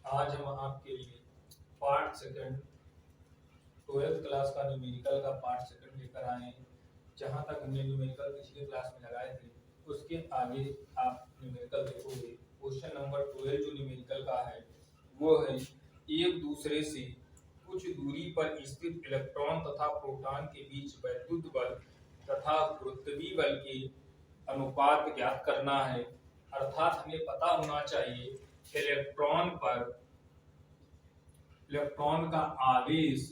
आज हम आपके लिए पार्ट सेकंड 12th क्लास का न्यूमेरिकल का पार्ट सेकंड लेकर आए हैं। जहां तक हमने न्यूमेरिकल पिछले क्लास में लगाए थे उसके आगे आप न्यूमेरिकल देखोगे। क्वेश्चन नंबर 12 जो न्यूमेरिकल का है वो है एक दूसरे से कुछ दूरी पर स्थित इलेक्ट्रॉन तथा प्रोटॉन के बीच वैद्युत बल तथा गुरुत्वीय बल के अनुपात ज्ञात करना है। अर्थात हमें पता होना चाहिए इलेक्ट्रॉन का आवेश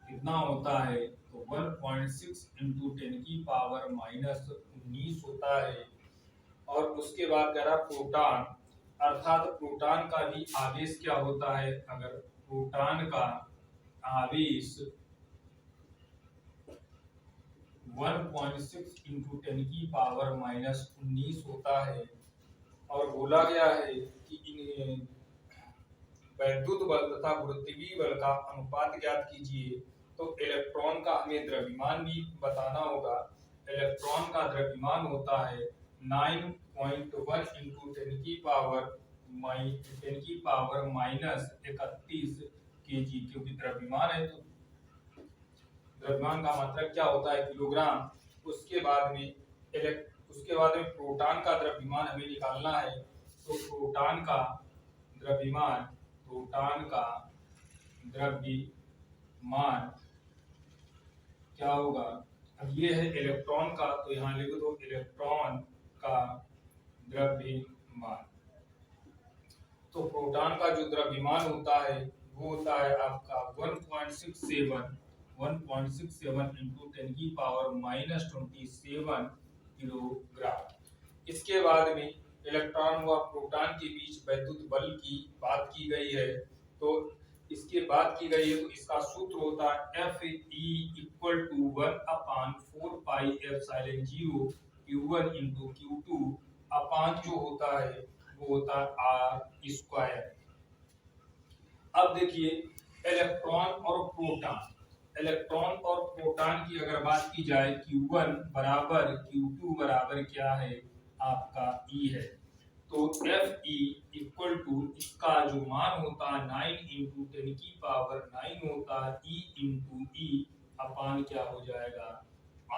कितना होता है, तो 1.6 इंटू 10⁻⁻19 होता है। और उसके बाद कह रहा प्रोटॉन, अर्थात प्रोटॉन का भी आवेश क्या होता है। अगर प्रोटॉन का आवेश 1.6 इंटू 10⁻⁻19 होता है और बोला गया है कि इन वैद्युत बल तथा गुरुत्वीय बल का अनुपात ज्ञात कीजिए, तो इलेक्ट्रॉन का हमें द्रव्यमान भी बताना होगा। इलेक्ट्रॉन का द्रव्यमान होता है 9.1 इंटू 10⁻31 kg, क्योंकि द्रव्यमान है तो द्रव्यमान का मात्रक क्या होता है, किलोग्राम। उसके बाद में प्रोटॉन का द्रव्यमान हमें निकालना है, तो प्रोटॉन का द्रव्यमान क्या होगा। अब ये है इलेक्ट्रॉन का, तो यहाँ लिख दो इलेक्ट्रॉन का द्रव्यमान। तो प्रोटॉन का जो द्रव्यमान होता है वो होता है आपका 1.67 इंटू 10⁻⁻27 किलोग्राम। इसके बाद में इलेक्ट्रॉन व प्रोटॉन के बीच वैद्युत बल की बात की गई है, तो इसके बात की गई है तो इसका सूत्र होता है Fe equal to 1/4πε0 Q1 into Q2 upon जो होता है वो होता है R स्क्वायर। अब देखिए इलेक्ट्रॉन और प्रोटॉन की अगर बात की जाए, Q1 बराबर Q2 बराबर क्या है आपका E है, तो Fe इक्वल टू इसका जो मान होता है 9 इंटू 10⁻⁹ होता है E इंटू E अपान क्या हो जाएगा,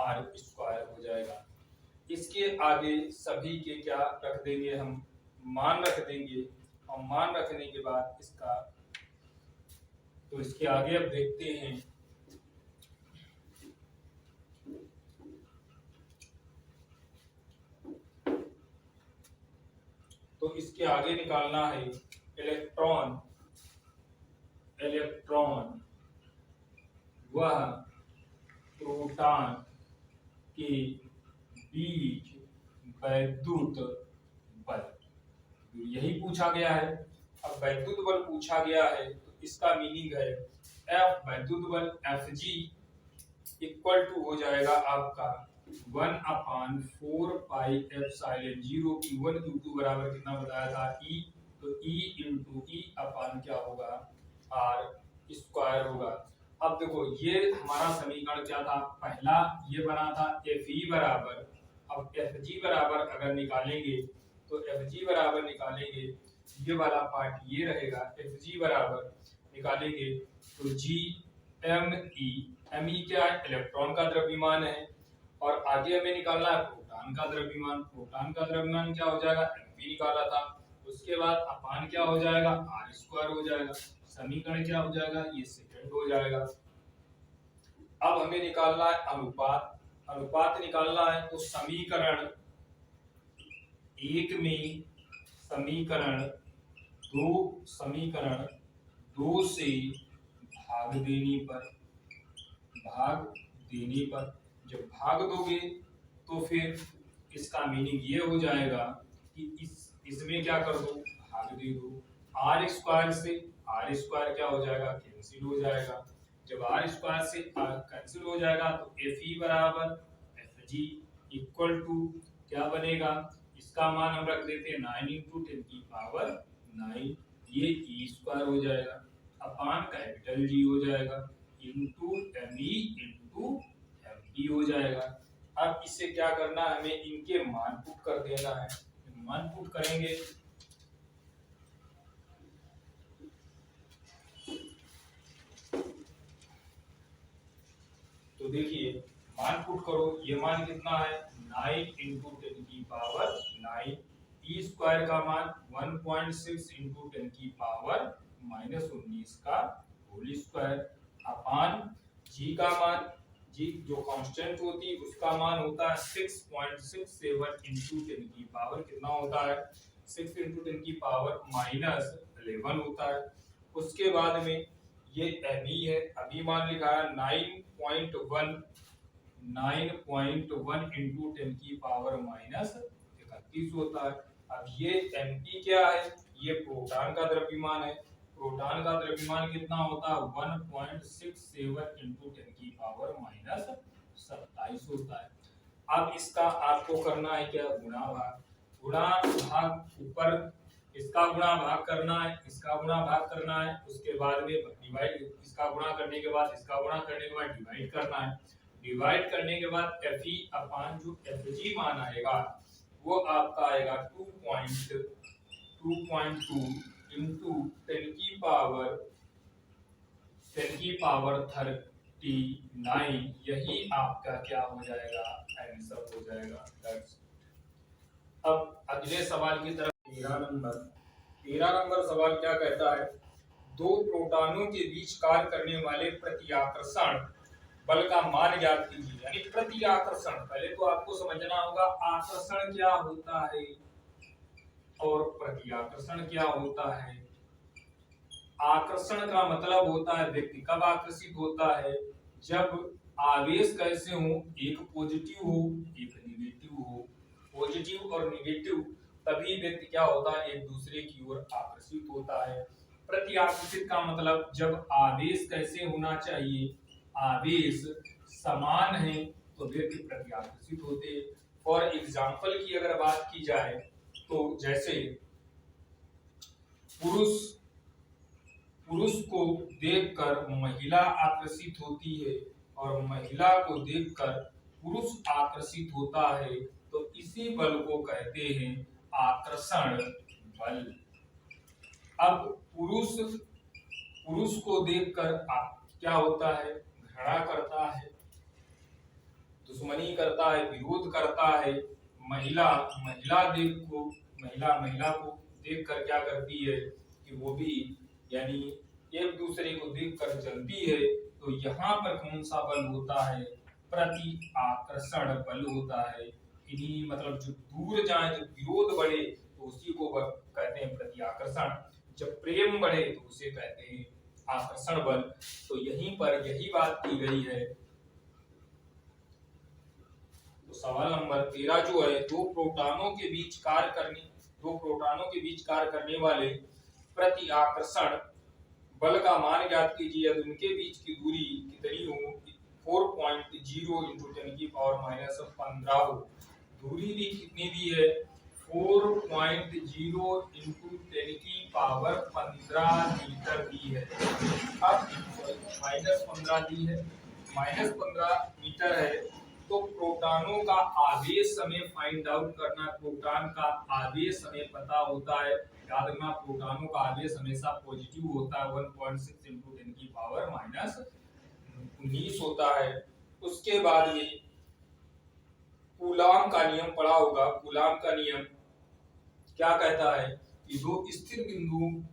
R स्क्वायर हो जाएगा। इसके आगे सभी के क्या रख देंगे, हम मान रख देंगे, और मान रखने के बाद इसका, तो इसके आगे अब देखते हैं। तो इसके आगे निकालना है इलेक्ट्रॉन वह प्रोटॉन के बीच वैद्युत बल, यही पूछा गया है। अब वैद्युत बल पूछा गया है तो इसका मीनिंग है F वैद्युत बल Fg इक्वल टू हो जाएगा आपका 1/4πε0 Q1 Q2 बराबर कितना बताया था E, तो E इंटू E अपान क्या होगा, R स्क्वायर होगा। अब देखो ये हमारा समीकरण क्या था, पहला ये बना था Fe बराबर, अब Fg बराबर अगर निकालेंगे तो Fg बराबर निकालेंगे, ये वाला पार्ट ये रहेगा, Fg बराबर निकालेंगे तो Me क्या है, इलेक्ट्रॉन का द्रव्यमान है, और आगे हमें निकालना है प्रोटॉन का द्रव्यमान। प्रोटॉन का द्रव्यमान क्या हो जाएगा, Mv निकाला था, उसके बाद अपान क्या हो जाएगा, R स्क्वायर हो जाएगा। समीकरण क्या हो जाएगा, ये सेकंड हो जाएगा। अब हमें निकालना है अनुपात निकालना है, तो समीकरण 1 में समीकरण 2 से भाग देने पर जब भाग दोगे तो फिर इसका मीनिंग ये हो जाएगा कि इसमें क्या कर दो, भाग दे दो। R स्क्वायर से R स्क्वायर क्या हो जाएगा, कैंसिल हो जाएगा। जब R स्क्वायर से कैंसिल हो जाएगा तो Fe बराबर Fg इक्वल टू क्या बनेगा, इसका मान हम रख देते हैं 9 इंटू 10⁻⁹, ये E स्क्वायर हो जाएगा अपान कैपिटल G हो जाएगा इंटू Me इंटू Mv हो जाएगा। अब इससे क्या करना है, हमें इनके मान पुट कर देना है। मान पुट करेंगे देखिए मान पुट करो, ये मान कितना है 9 इंटू 10 की पावर 9, ई स्क्वायर का मान 1.6 इंटू 10 की पावर -19 का होल स्क्वायर अपान जी का मान, जी जो कांस्टेंट होती है उसका मान होता है 6.67 इंटू 10 की पावर कितना होता है 6 इंटू 10 की पावर -11 होता है। उसके बाद में ये अभी है, अभी मान लिखा है 9.1 इंटू 10 की पावर -31 होता है। अब ये एमपी क्या है, ये प्रोटॉन का द्रव्यमान है, प्रोटॉन का द्रव्यमान कितना होता है 1.67 इंटू 10 की पावर -27 होता है। अब इसका आपको करना है क्या गुणा भाग, गुणा भाग ऊपर इसका गुणा भाग करना है, इसका गुणा भाग करना है, उसके बाद में डिवाइड, इसका गुणा करने के बाद इसका गुणा करने के बाद डिवाइड करना है, डिवाइड करने के बाद Fe अपान जो Fg मान आएगा वो आपका आएगा 2.2 इंटू 10 की पावर 39, यही आपका क्या हो जाएगा आंसर हो जाएगा। अब अगले सवाल की तरफ 13 नंबर सवाल क्या कहता है, दो प्रोटॉनों के बीच कार्य करने वाले प्रतिआकर्षण बल का मान ज्ञात कीजिए। यानी प्रतिआकर्षण, पहले तो आपको समझना होगा आकर्षण क्या होता है और प्रतिआकर्षण क्या होता है। आकर्षण का मतलब होता है व्यक्ति कब आकर्षित होता है, जब आवेश कैसे हो, एक पॉजिटिव हो एक निगेटिव हो, पॉजिटिव और निगेटिव, तभी व्यक्ति क्या होता है एक दूसरे की ओर आकर्षित होता है। प्रतिआकर्षित का मतलब जब आवेश कैसे होना चाहिए, आवेश समान है तो व्यक्ति प्रतिआकर्षित होते। फॉर एग्जाम्पल की अगर बात की जाए तो जैसे पुरुष को देखकर महिला आकर्षित होती है और महिला को देखकर पुरुष आकर्षित होता है, तो इसी बल को कहते हैं आकर्षण बल। अब पुरुष को देखकर क्या होता है, घृणा करता है, दुश्मनी करता है, विरोध करता है। महिला को देखकर क्या करती है कि वो भी यानी एक दूसरे को देखकर जलती है। तो यहाँ पर कौन सा बल होता है, प्रति आकर्षण बल होता है। इन्हीं मतलब जो दूर जाए, जो विरोध बढ़े तो उसी को कहते हैं प्रति आकर्षण, जब प्रेम बढ़े तो उसे कहते हैं आकर्षण बल। तो यहीं पर यही बात की गई है। तो सवाल नंबर 13 जो है, दो प्रोटॉनों के बीच कार्य करने वाले प्रति आकर्षण बल का मान ज्ञात कीजिए। यदि उनके बीच की दूरी कितनी हो, 4.0 इंटू 10 की पावर -15 हो। दूरी भी कितनी दी है, 4.0 इंटू 10 की पावर 15 मीटर दी है। अब -15 दी है, -15 मीटर है। तो प्रोटॉनों का आवेश हमें फाइंड आउट करना, प्रोटॉन का आवेश हमें पता होता है। याद रखना प्रोटॉनों का आवेश हमेशा पॉजिटिव होता है, 1.6 इंटू 10 की पावर -19 होता है। उसके बाद में कूलाम का नियम पढ़ा होगा। कूलाम का नियम क्या कहता है कि दो स्थिर बिंदु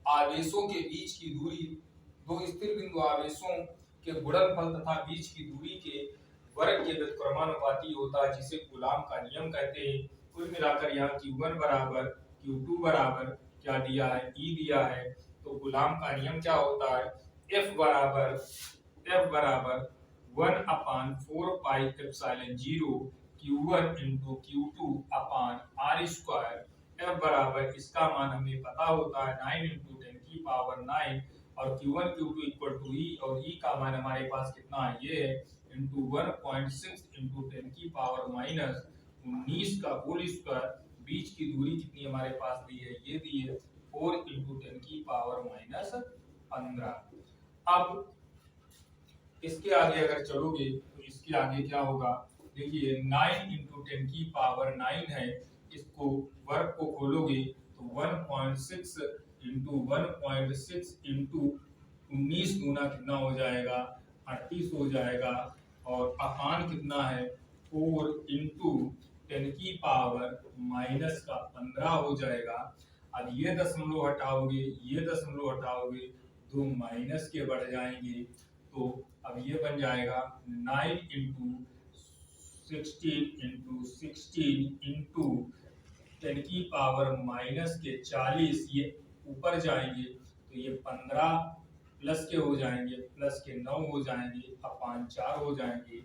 आवेशों के बीच की दूरी, दो स्थिर बिंदु आवेशों के गुणनफल तथा बीच की दूरी के वर्ग के व्युत्क्रमानुपाती होता है, जिसे कूलाम का नियम कहते हैं। कुल मिलाकर यहाँ Q1 बराबर Q2 बराबर क्या दिया है, E दिया है। तो कूलाम का नियम क्या होता है, F बराबर 1/4 pi epsilon 0 Q1 into Q2 अपान R स्क्वायर। F बराबर इसका मान हमें पता होता है 9 इंटू 10 की पावर 9 और Q1 Q2 equal to E, और E का मान हमारे पास कितना है, ये है इंटू 1.6 इंटू 10 की पावर -19 का होल स्क्वायर। बीच की दूरी कितनी हमारे पास दी है, ये दी है 4 इंटू 10 की पावर -15। अब इसके आगे अगर चलोगे तो इसके आगे क्या होगा, देखिए 9 इंटू 10 की पावर 9 है, इसको वर्ग को खोलोगे तो 1.6 इंटू 1.6 इंटू 19 गुना कितना हो जाएगा 38 हो जाएगा। और अपान कितना है 4 इंटू 10⁻⁻15 हो जाएगा। अब ये दशमलव हटाओगे, ये दशमलव हटाओगे, दो माइनस के बढ़ जाएंगे, तो अब ये बन जाएगा 9 इंटू 16 इंटू 16 इंटू 10⁻⁻40, ये ऊपर जाएंगे तो ये 15 प्लस के हो जाएंगे, प्लस के 9 हो जाएंगे, अपान 4 हो जाएंगे।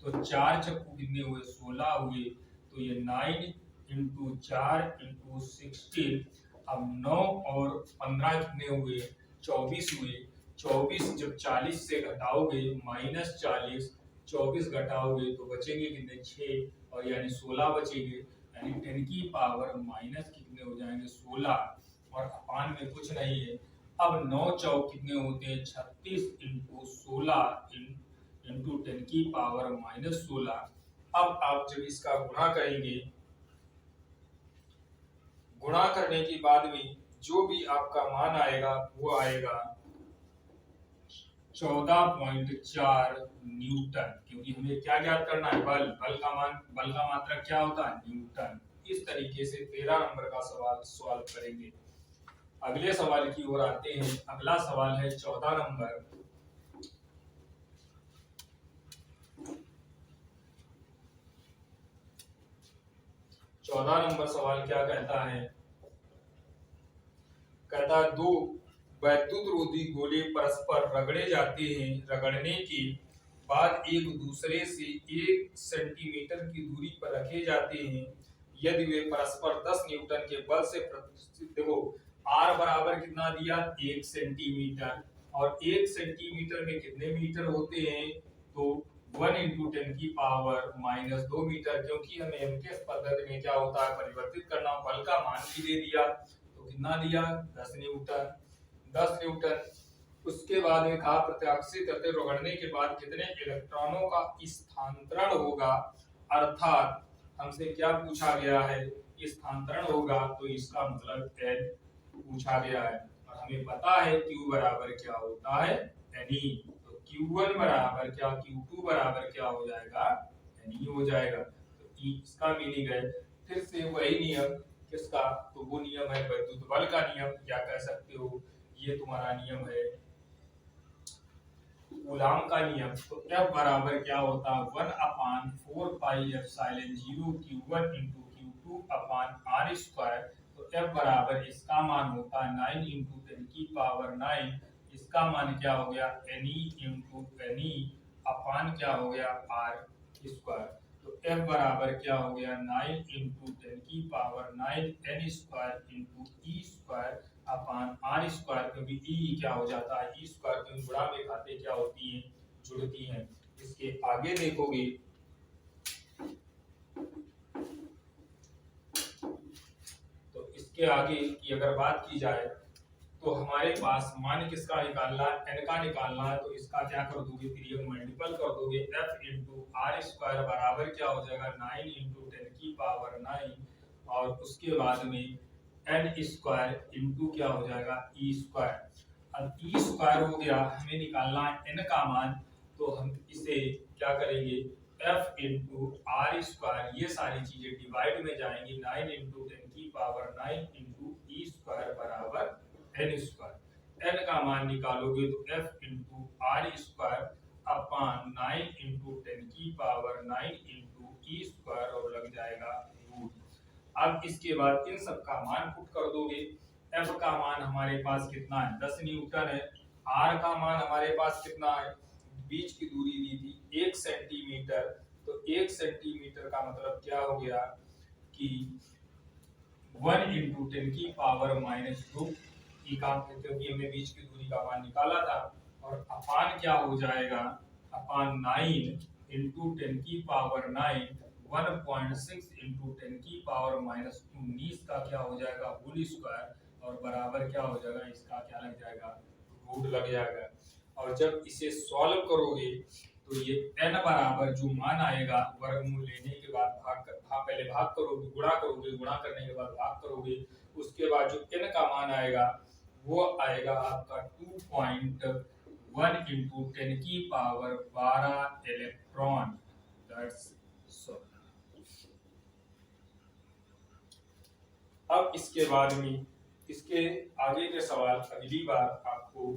तो 4 चक्कू कितने हुए 16 हुए, तो ये 9 इंटू 4 इंटू 16, अब 9 और 15 कितने हुए 24 हुए। 24 जब 40 से घटाओगे -40, 24 घटाओगे तो बचेंगे कितने 6, और यानी 16 बचेंगे, यानी 10 की पावर माइनस कितने हो जाएंगे 16, और अपान में कुछ नहीं है। अब 9 चौक कितने होते हैं 36 इंटू 16 इंटू 10 की पावर -16। अब आप जब इसका गुणा करेंगे, गुणा करने के बाद में जो भी आपका मान आएगा वो आएगा 14.4 न्यूटन, क्योंकि हमें क्या ज्ञात करना है बल का मान, बल का मात्रक क्या होता है न्यूटन। इस तरीके से 13 नंबर का सवाल सॉल्व करेंगे। अगले सवाल की ओर आते हैं। अगला सवाल है 14 नंबर। सवाल क्या कहता है, कहता है दो वैद्युत रोधी गोले परस्पर रगड़े जाते हैं, रगड़ने के बाद एक दूसरे से 1 सेंटीमीटर की दूरी पर रखे जाते हैं। यदि वे परस्पर 10 न्यूटन के बल से देखो R बराबर कितना दिया 1 सेंटीमीटर, और 1 सेंटीमीटर में कितने मीटर होते हैं, तो 1 इंटू 10 की पावर -2 मीटर, क्योंकि हमें एमकेएस पद्धति में क्या होता है परिवर्तित करना। बल का मान भी दे दिया, तो कितना दिया 10 न्यूटन, 10 न्यूटन। उसके बाद में कहा प्रत्यावर्तित रगड़ने के बाद कितने इलेक्ट्रॉनों का स्थानांतरण होगा, अर्थात हमसे क्या पूछा गया है स्थानांतरण होगा, तो इसका मतलब N पूछा गया है। और हमें पता है Q बराबर क्या होता है Ne, तो Q1 बराबर क्या Q2 बराबर क्या हो जाएगा Ne हो जाएगा। तो इसका मीनिंग है फिर से वही नियम, किसका, तो वो नियम है वैद्युत बल का नियम, क्या कह सकते हो, ये तुम्हारा नियम है कूलाम का नियम। तो F बराबर क्या होता है 1/4 pi epsilon 0 Q1 into Q2 अपान R स्क्वायर। तो F बराबर इसका मान होता है 9 इंटू 10 की पावर 9, इसका मान क्या हो गया Ne इंटू Ne अपान क्या हो गया R स्क्वायर। तो F बराबर क्या हो गया 9 इंटू 10 की power 9 N square into E square upon R square, क्योंकि E क्या हो जाता है E स्क्वायर, क्योंकि गुणा में खाते क्या होती हैं जुड़ती हैं। इसके आगे देखोगे तो इसके आगे की अगर बात की जाए तो हमारे पास मान किसका निकालना है n का निकालना है, तो इसका क्या कर दोगे त्रियक मल्टीपल कर दोगे। F इंटू R स्क्वायर बराबर क्या हो जाएगा 9 इंटू 10 की पावर 9, और उसके बाद में n स्क्वायर इंटू क्या हो जाएगा E स्क्वायर। अब E स्क्वायर हो गया, हमें निकालना है n का मान, तो हम इसे क्या करेंगे F इंटू R स्क्वायर, ये सारी चीजें डिवाइड में जाएंगी, 9 इंटू 10 की पावर 9 इंटू E स्क्वायर बराबर n स्क्वायर। n का मान निकालोगे तो F into R square upon 9 into 10 की पावर 9 इंटू E स्क्वायर, और लग जाएगा रूट। अब इसके बाद इन सब का मान पुट कर दोगे। F का मान हमारे पास कितना है 10 न्यूटन है, R का मान हमारे पास कितना है, बीच की दूरी दी थी 1 सेंटीमीटर, तो 1 सेंटीमीटर का मतलब क्या हो गया कि 1 इंटू 10 की पावर -2 की काम, क्योंकि हमने बीच की दूरी का मान निकाला था, और अपान क्या हो जाएगा अपान 9 इंटू 10 की पावर 9, 1.6 इंटू 10 की पावर -19 का क्या हो जाएगा होल स्क्वायर, और बराबर क्या हो जाएगा इसका क्या लग जाएगा रूट लग जाएगा। और जब इसे सॉल्व करोगे तो ये n बराबर जो मान आएगा वर्गमूल लेने के बाद पहले भाग करोगे, गुणा करोगे, गुणा करने के बाद भाग करोगे, उसके बाद जो n का मान आएगा वो आएगा आपका 1 इंटू 10 की पावर 12 इलेक्ट्रॉन। That's so. अब इसके बाद में इसके आगे के सवाल अगली बार आपको